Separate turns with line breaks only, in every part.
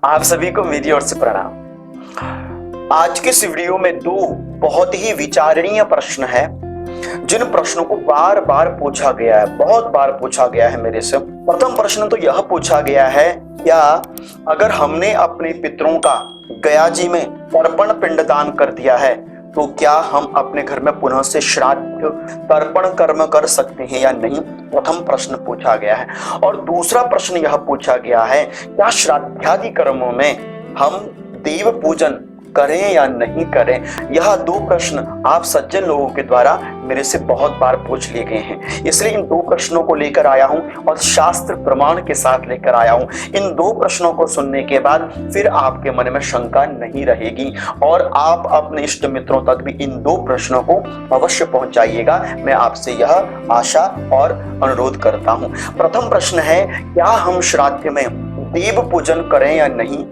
आप सभी को मेरी ओर से प्रणाम। आज के इस वीडियो में दो बहुत ही विचारणीय प्रश्न है जिन प्रश्नों को बार बार पूछा गया है, बहुत बार पूछा गया है मेरे से। प्रथम प्रश्न तो यह पूछा गया है, क्या अगर हमने अपने पितरों का गया जी में तर्पण पिंडदान कर दिया है तो क्या हम अपने घर में पुनः से श्राद्ध तर्पण कर्म कर सकते हैं या नहीं? प्रथम प्रश्न पूछा गया है। और दूसरा प्रश्न यह पूछा गया है, क्या श्राद्धादि कर्मों में हम देव पूजन करें या नहीं करें? यह दो प्रश्न आप सज्जन लोगों के द्वारा मेरे से बहुत बार पूछ लिए गए हैं, इसलिए इन दो प्रश्नों को लेकर आया हूं और शास्त्र प्रमाण के साथ लेकर आया हूं। इन दो प्रश्नों को सुनने के बाद फिर आपके मन में शंका नहीं रहेगी और आप अपने इष्ट मित्रों तक भी इन दो प्रश्नों को अवश्य पहुंचाइएगा। मैं आपसे यह आशा और अनुरोध करता हूं। प्रथम प्रश्न है, क्या हम श्राद्ध में देव पूजन करें या नहीं?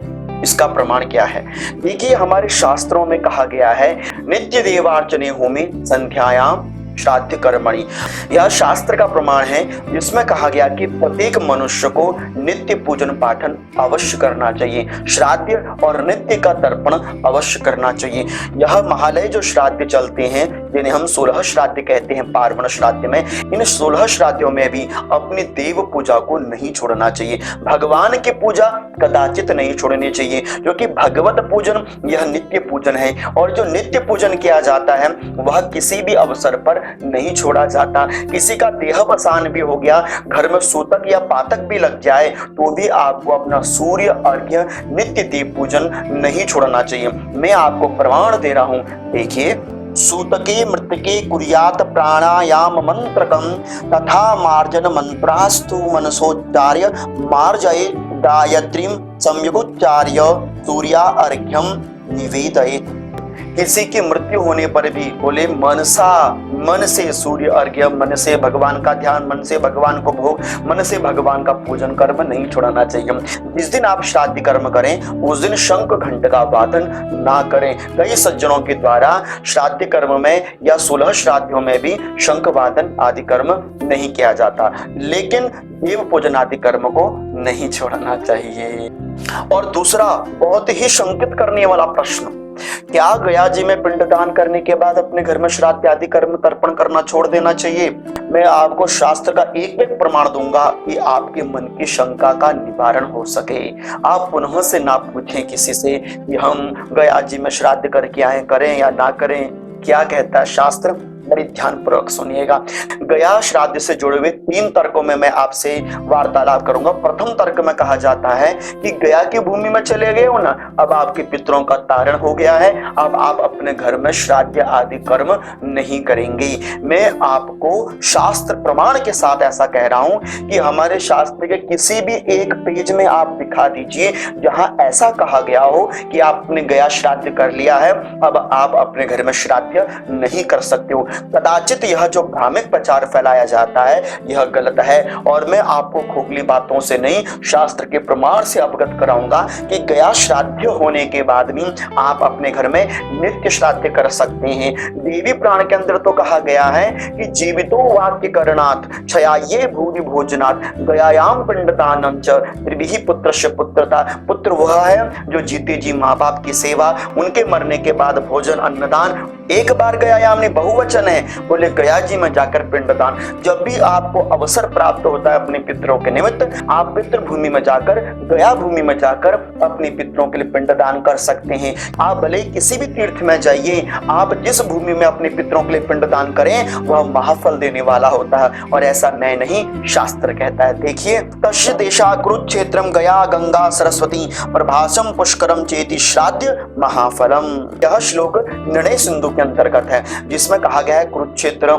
इसका प्रमाण क्या है? देखिए, हमारे शास्त्रों में कहा गया है, नित्य देवार्चने होमे संध्यायाम श्राद्ध कर्मणि। यह शास्त्र का प्रमाण है जिसमें कहा गया कि प्रत्येक मनुष्य को नित्य पूजन पाठन अवश्य करना चाहिए, श्राद्ध और नित्य का तर्पण अवश्य करना चाहिए। यह महालय जो श्राद्ध चलते हैं जिन्हें हम 16 श्राद्ध कहते हैं पार्वण श्राद्ध में, इन 16 श्राद्धों में भी अपनी देव पूजा को नहीं छोड़ना चाहिए। भगवान की पूजा कदाचित नहीं छोड़नी चाहिए, क्योंकि भगवत पूजन यह नित्य पूजन है और जो नित्य पूजन किया जाता है वह किसी भी अवसर पर नहीं छोड़ा जाता। किसी का देहावसान भी हो गया, घर में सूतक या पातक भी लग जाए तो भी आपको अपना सूर्य अर्घ्य नित्य देव पूजन नहीं छोड़ना चाहिए। मैं आपको प्रमाण दे रहा हूं, देखिए, सूतके मृतके कुर्यात प्राणायाम मंत्रकम तथा मार्जन मंत्रास्तु मनसोच्चार्य मार्जये गायत्रीम सम्यगोच्चार्य सूर्या अर्घ्यम निवेदयेत्। किसी की मृत्यु होने पर भी बोले मन से सूर्य अर्घ्य, मन से भगवान का ध्यान, मन से भगवान को भोग, मन से भगवान का पूजन कर्म नहीं छोड़ना चाहिए। जिस दिन आप श्राद्ध कर्म करें उस दिन शंख घंट का वादन ना करें। कई सज्जनों के द्वारा श्राद्ध कर्म में या 16 श्राद्धों में भी शंख वादन आदि कर्म नहीं किया जाता, लेकिन देव पूजन आदि कर्म को नहीं छोड़ना चाहिए। और दूसरा बहुत ही शंकित करने वाला प्रश्न, क्या गया जी में पिंडदान करने के बाद अपने घर में श्राद्ध आदि कर्म तर्पण करना छोड़ देना चाहिए? मैं आपको शास्त्र का एक एक प्रमाण दूंगा कि आपके मन की शंका का निवारण हो सके। आप पुनः से ना पूछें किसी से कि हम गया जी में श्राद्ध करके आए, करें या ना करें। क्या कहता है शास्त्र? बड़ी ध्यानपूर्वक सुनिएगा। गया श्राद्ध से जुड़े हुए 3 तर्कों में मैं आपसे वार्तालाप करूंगा। प्रथम तर्क में कहा जाता है कि गया की भूमि में चले गए हो ना, अब आपके पितरों का तारण हो गया है, अब आप अपने घर में श्राद्ध आदि कर्म नहीं करेंगे। मैं आपको शास्त्र प्रमाण के साथ ऐसा कह रहा हूं कि हमारे शास्त्र के किसी भी एक पेज में आप दिखा दीजिए जहां ऐसा कहा गया हो कि आपने गया श्राद्ध कर लिया है, अब आप अपने घर में श्राद्ध नहीं कर सकते हो। कदाचित यह जो भ्रामक प्रचार फैलाया जाता है यह गलत है और मैं आपको खोखली बातों से नहीं, शास्त्र के प्रमाण से अवगत कराऊंगा कि गया श्राद्ध होने के बाद भी आप अपने घर में नित्य श्राद्ध कर सकते हैं। देवी पुराण के अंदर तो कहा गया है कि जीवितो वाक्य करणात् क्षयाये भूरि भोजनात् गयायाम पिंडदानं च त्रिभिः पुत्रस्य पुत्रता। पुत्र वह है जो जीते जी माँ बाप की सेवा, उनके मरने के बाद भोजन अन्नदान। एक बार गयायाम ने बहुवचन है, बोले गया जी में जाकर पिंडदान। जब भी आपको अवसर प्राप्त होता है अपने पितरों के निमित्त, आप पितृ भूमि में जाकर, गया भूमि में जाकर अपने पितरों के लिए पिंडदान कर सकते हैं। आप भले किसी भी तीर्थ में जाइए, आप जिस भूमि में अपने पितरों के लिए पिंडदान करें वह महाफल देने वाला होता है और ऐसा मैं नहीं, शास्त्र कहता है। देखिए, तस्य देशा कुरुक्षेत्रम गया गंगा सरस्वती प्रभासम पुष्करम चेति श्राद्ध महाफलम। यह श्लोक निर्णय सिंधु के अंतर्गत है जिसमें कहा गया है कुरुक्षेत्र,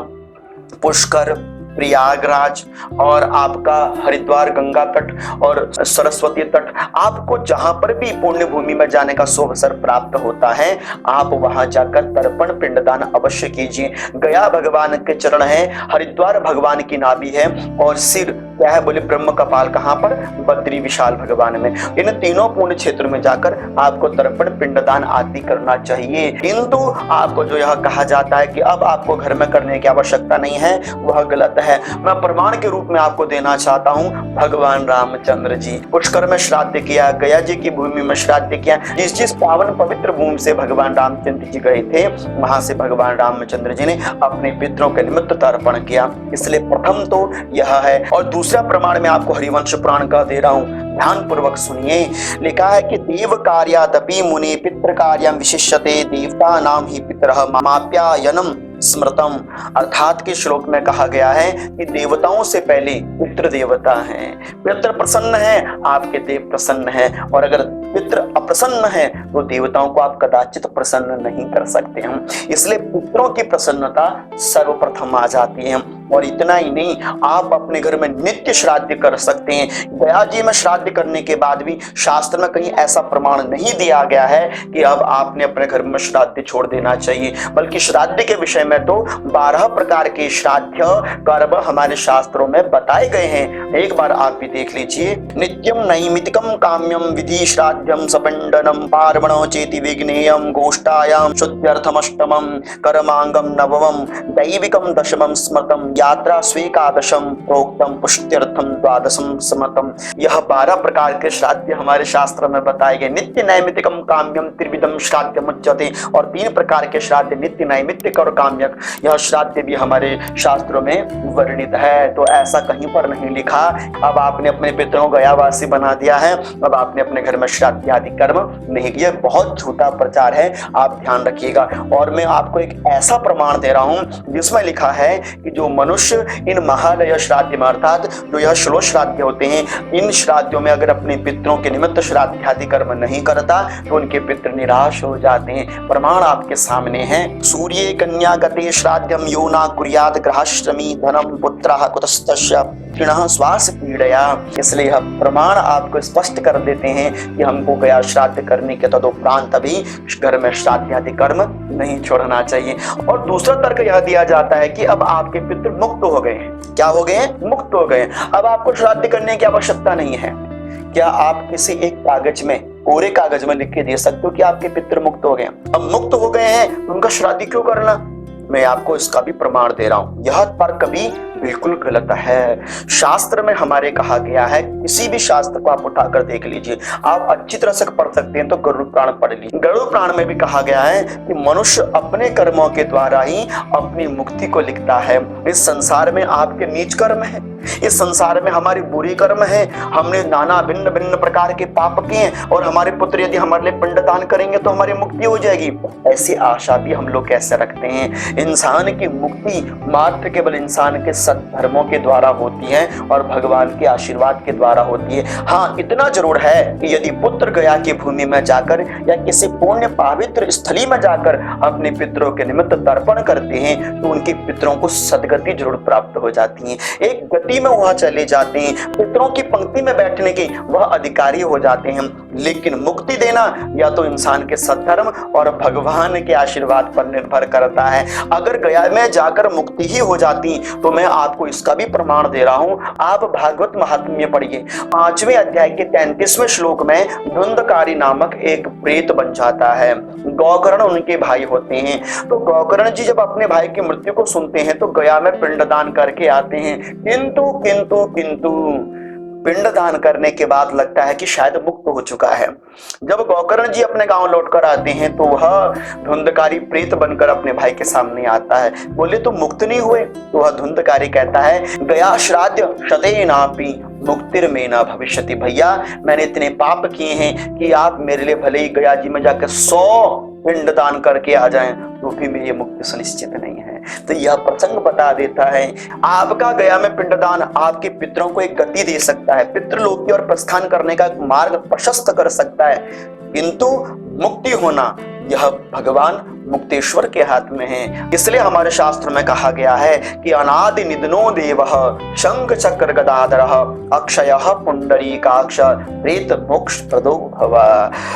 पुष्कर, प्रयागराज और आपका हरिद्वार गंगा तट और सरस्वती तट, आपको जहां पर भी पुण्य भूमि में जाने का शुभ अवसर प्राप्त होता है आप वहां जाकर तर्पण पिंडदान अवश्य कीजिए। गया भगवान के चरण है, हरिद्वार भगवान की नाभि है और सिर क्या है, बोले ब्रह्म कपाल कहाँ पर, बद्री विशाल भगवान में। इन तीनों पुण्य क्षेत्र में जाकर आपको तर्पण पिंडदान आदि करना चाहिए। किंतु आपको जो यह कहा जाता है कि अब आपको घर में करने की आवश्यकता नहीं है, वह गलत है। मैं प्रमाण के रूप में आपको देना चाहता हूँ, भगवान रामचंद्र जी पुष्कर में श्राद्ध किया, गया जी की भूमि में श्राद्ध किया। जिस पावन पवित्र भूमि से भगवान रामचंद्र जी गए थे, वहां से भगवान रामचंद्र जी ने अपने पितरों के निमित्त तर्पण किया। इसलिए प्रथम तो यह है। और दूसरा प्रमाण मैं आपको हरिवंश पुराण का दे रहा हूं, ध्यान पूर्वक सुनिए। लिखा है कि देव कार्यादपि मुनि पितृ कार्यम विशिष्यते देवता नाम ही पितरः माप्यायनम स्मृतम। अर्थात के श्लोक में कहा गया है कि देवताओं से पहले पितृ देवता हैं। पितृ प्रसन्न है, आपके देव प्रसन्न है, और अगर पितृ अप्रसन्न है तो देवताओं को आप कदाचित प्रसन्न नहीं कर सकते हम। इसलिए पितरों की प्रसन्नता सर्वप्रथम आ जाती है। और इतना ही नहीं, आप अपने घर में नित्य श्राद्ध कर सकते हैं। गया जी में श्राद्ध करने के बाद भी शास्त्र में कहीं ऐसा प्रमाण नहीं दिया गया है कि अब आपने अपने घर में श्राद्ध छोड़ देना चाहिए, बल्कि श्राद्ध के विषय में तो 12 प्रकार के श्राद्ध कर्म हमारे शास्त्रों में बताए गए हैं। एक बार आप भी देख लीजिए। नित्यम नैमितिकम काम्यम विधि श्राद्धम सपिंडनम पार्वणो चेति विघ्नेयम गोष्ठायाम शुद्ध्यर्थमष्टमम कर्मांगम नवमम दैविकम दशमम स्मृतम यात्रा स्वेकादशम प्रोक्तम पुष्ट्यर्थम द्वादशम स्मृतम। यह 12 प्रकार के श्राद्ध हमारे शास्त्र में बताए गए। नित्य नैमित्तिकम काम्यम त्रिविधम श्राद्धम उच्यते, और 3 प्रकार के श्राद्ध नित्य नैमित्तिक और काम्यक, यह श्राद्ध भी हमारे शास्त्रों में वर्णित है। तो ऐसा कहीं पर नहीं लिखा अब आपने अपने पितरों को गयावासी बना दिया है, अब आपने अपने घर में श्राद्ध आदि कर्म नहीं किया। बहुत झूठा प्रचार है, आप ध्यान रखिएगा। और मैं आपको एक ऐसा प्रमाण दे रहा हूं जिसमें लिखा है कि जो मनुष्य इन महालय श्राद्ध में, अर्थात जो यह 16 श्राद्ध होते हैं, इन श्राद्धों में अगर अपने पितरों के निमित्त श्राद्ध आदि कर्म नहीं करता तो उनके पितृ निराश हो जाते हैं। प्रमाण आपके सामने है। सूर्य कन्या गते श्राद्धम यो न कुर्यात् गृहश्रमी धनम पुत्रः कुतस्तस्य तृणः श्वास पीड़या। इसलिए यह प्रमाण आपको स्पष्ट कर देते हैं कि हमको गया श्राद्ध करने के तदुपरांत भी घर में श्राद्ध आदि कर्म नहीं छोड़ना चाहिए। और दूसरा तर्क यह दिया जाता है कि अब आपके पितृ मुक्त हो गए हैं। क्या हो गए हैं? मुक्त हो गए। अब आपको श्राद्ध करने की आवश्यकता नहीं है। क्या आप किसी एक कागज में, कोरे कागज में लिख के दे सकते हो कि आपके पितृ मुक्त हो गए? अब मुक्त हो गए हैं, उनका श्राद्ध क्यों करना? मैं आपको इसका भी प्रमाण दे रहा हूं। यह तर्क भी बिल्कुल गलत है। शास्त्र में हमारे कहा गया है, किसी भी शास्त्र को आप उठाकर देख लीजिए, आप अच्छी तरह से पढ़ सकते हैं तो गरुड़ पुराण पढ़ लीजिए। गरुड़ पुराण में भी कहा गया है कि मनुष्य अपने कर्मों के द्वारा ही अपनी मुक्ति को लिखता है। इस संसार में आपके नीच कर्म है, इस संसार में हमारी बुरी कर्म है, हमने नाना भिन्न भिन्न प्रकार के पाप किए, और हमारे पुत्र यदि हमारे लिए पिंडदान करेंगे तो हमारी मुक्ति हो जाएगी। ऐसी आशा भी हम लोग कैसे रखते हैं? इंसान की मुक्ति मात्र केवल इंसान के सद्धर्मों के द्वारा होती है और भगवान के आशीर्वाद के द्वारा होती है। हाँ, इतना जरूर है कि यदि पुत्र गया की भूमि में जाकर या किसी पुण्य पवित्र स्थली में जाकर अपने पितरों के निमित्त तर्पण करते हैं तो उनके पितरों को सदगति जरूर प्राप्त हो जाती है। एक गति में वहां चले जाते हैं, पितरों की पंक्ति में बैठने के वह अधिकारी हो जाते हैं। लेकिन मुक्ति देना या तो इंसान के सद्धर्म और भगवान के आशीर्वाद पर निर्भर करता है। अगर गया में जाकर मुक्ति ही हो जाती तो मैं आपको इसका भी प्रमाण दे रहा हूं। आप भागवत महात्म्य पढ़िए, 5वें अध्याय के 33वें श्लोक में धुंधकारी नामक एक प्रेत बन जाता है। गौकर्ण उनके भाई होते हैं। तो गौकर्ण जी जब अपने भाई की मृत्यु को सुनते हैं तो गया में पिंडदान करके आते हैं। किंतु किंतु किंतु पिंडदान करने के बाद लगता है कि शायद मुक्त हो चुका है। जब गौकर्ण जी अपने गांव लौटकर आते हैं तो वह धुंधकारी प्रेत बनकर अपने भाई के सामने आता है। बोले तुम मुक्त नहीं हुए? तो वह धुंधकारी कहता है, गया श्राद्ध शतेनापि मुक्तिर में ना भविष्यति। भैया, मैंने इतने पाप किए हैं कि आप मेरे लिए भले ही गया जी में जाकर 100 पिंडदान करके आ जाएं तो भी मेरी मुक्ति सुनिश्चित नहीं है। तो यह प्रसंग बता देता है, आपका गया में पिंडदान आपके पितरों को एक गति दे सकता है, पितृलोक की ओर प्रस्थान करने का एक मार्ग प्रशस्त कर सकता है, किंतु मुक्ति होना यह भगवान मुक्तेश्वर के हाथ में है। इसलिए हमारे शास्त्र में कहा गया है कि अनादि निधनो देवः शंख चक्र गदाधरः अक्षयः पुंडरीकाक्ष प्रेत मोक्ष प्रदो भव।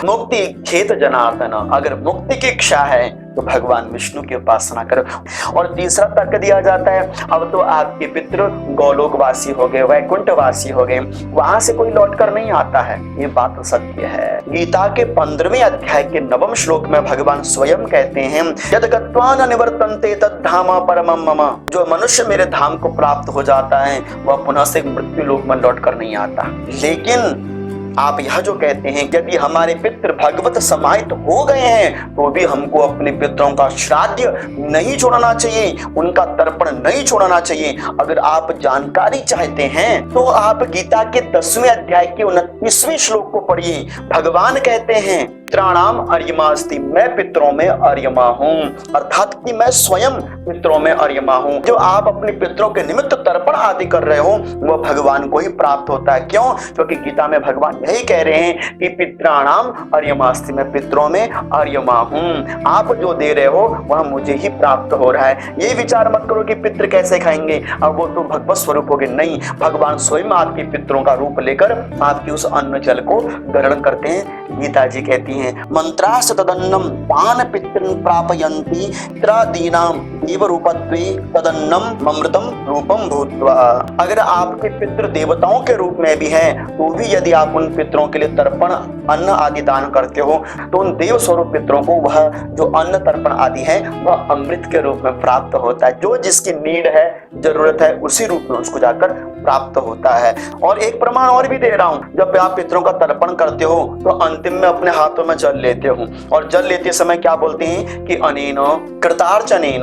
मुक्ति खेत जनार्दन। अगर मुक्ति की इच्छा है तो भगवान विष्णु की उपासना करो। और तीसरा तर्क दिया जाता है, अब तो आपके पितृ गोलोकवासी हो गए, वैकुंठवासी हो गए, वहां से कोई लौट कर नहीं आता है। ये बात तो सत्य है। गीता के 15वें अध्याय के 9वें श्लोक में भगवान स्वयं कहते हैं, यद गत्वा न निवर्तन्ते तद् धाम परमं मम। जो मनुष्य मेरे धाम को प्राप्त हो जाता है वह पुनः से मृत्यु लोक में लौट कर नहीं आता। लेकिन आप यह जो कहते हैं यदि हमारे पितृ भगवत समाहित हो गए हैं तो भी हमको अपने पितरों का श्राद्ध नहीं छोड़ना चाहिए, उनका तर्पण नहीं छोड़ना चाहिए। अगर आप जानकारी चाहते हैं तो आप गीता के 10वें अध्याय के 29वें श्लोक को पढ़िए। भगवान कहते हैं, पितराणाम अर्यमा अस्ति, मैं पितरों में अर्यमा हूँ, अर्थात कि मैं स्वयं पितरों में अर्यमा हूँ। जो आप अपने पितरों के निमित्त तर्पण आदि कर रहे हो वह भगवान को ही प्राप्त होता है। क्यों? क्योंकि गीता में भगवान यही कह रहे हैं कि पितराणाम अर्यमा अस्ति, मैं पितरों में अर्यमा हूँ। आप जो दे रहे हो वह मुझे ही प्राप्त हो रहा है। ये विचार मत करो कि पितृ कैसे खाएंगे, अब वो तो भगवत स्वरूप हो गए। नहीं, भगवान स्वयं आपके पितरों का रूप लेकर आपके उस अन्न जल को ग्रहण करते हैं। गीता जी कहती हैं, मंत्रास तदन्नम पान पितृन् प्रापयन्ति पितरादीनाम देव रूपत्वे तदन्नम अमृतम रूपम भूत्वा। अगर आपके पितृ देवताओं के रूप में भी हैं तो भी यदि आप उन पितरों के लिए तर्पण अन्न आदि दान करते हो तो उन देव स्वरूप पितरों को वह जो अन्न तर्पण आदि है वह अमृत के रूप में प्राप्त होता है। जो जिसकी नीड है, जरूरत है, उसी रूप में उसको जाकर प्राप्त होता है। और एक प्रमाण और भी दे रहा हूं, जब आप पितरों का तर्पण करते हो तो अंतिम में अपने हाथों में जल लेते हो और जल लेते समय क्या बोलते हैं कि अनेन कृतार्चनेन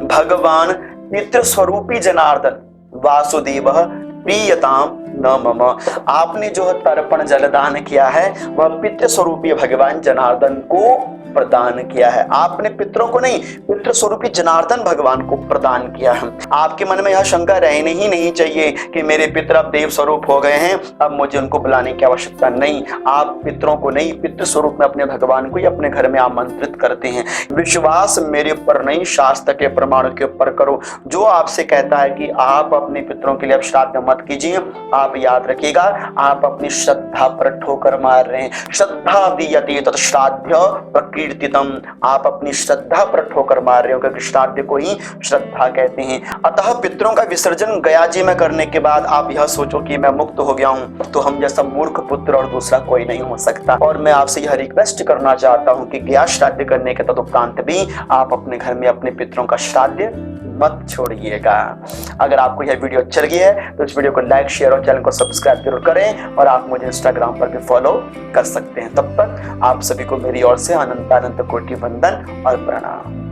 भगवान पितृ स्वरूपी जनार्दन वासुदेव प्रियताम न मम। आपने जो तर्पण जलदान किया है वह पितृ स्वरूपी भगवान जनार्दन को प्रदान किया है। आपने पितरों को नहीं, पितृ स्वरूपी जनार्दन भगवान को प्रदान किया है। आपके मन में यह शंका रहनी ही नहीं चाहिए कि मेरे पितर अब देव स्वरूप हो गए हैं, अब मुझे उनको बुलाने की आवश्यकता नहीं। आप पितरों को नहीं, पितृ स्वरूप में अपने भगवान को ही अपने घर में आमंत्रित करते हैं। विश्वास मेरे ऊपर नहीं, शास्त्र के प्रमाण के ऊपर करो। जो आपसे कहता है कि आप अपने पितरों के लिए अब श्राद्ध मत कीजिए, आप याद रखिएगा आप अपनी श्रद्धा पर ठोकर मार रहे हैं। श्रद्धा दीयते तत् श्राद्ध कीर्तितम, आप अपनी श्रद्धा पर ठोकर मार रहे हो, क्योंकि श्राद्ध को ही श्रद्धा कहते हैं। अतः पितरों का विसर्जन गया जी में करने के बाद आप यह सोचो कि मैं मुक्त हो गया हूं, तो हम जैसा मूर्ख पुत्र और दूसरा कोई नहीं हो सकता। और मैं आपसे यह रिक्वेस्ट करना चाहता हूं कि गया श्राद्ध करने के तदुपरांत भी आप अपने घर में अपने पितरों का श्राद्ध मत छोड़िएगा। अगर आपको यह वीडियो अच्छा लगी है तो इस वीडियो को लाइक, शेयर और चैनल को सब्सक्राइब जरूर करें और आप मुझे इंस्टाग्राम पर भी फॉलो कर सकते हैं। तब तक आप सभी को मेरी ओर से अनंत कोटि वंदन और प्रणाम।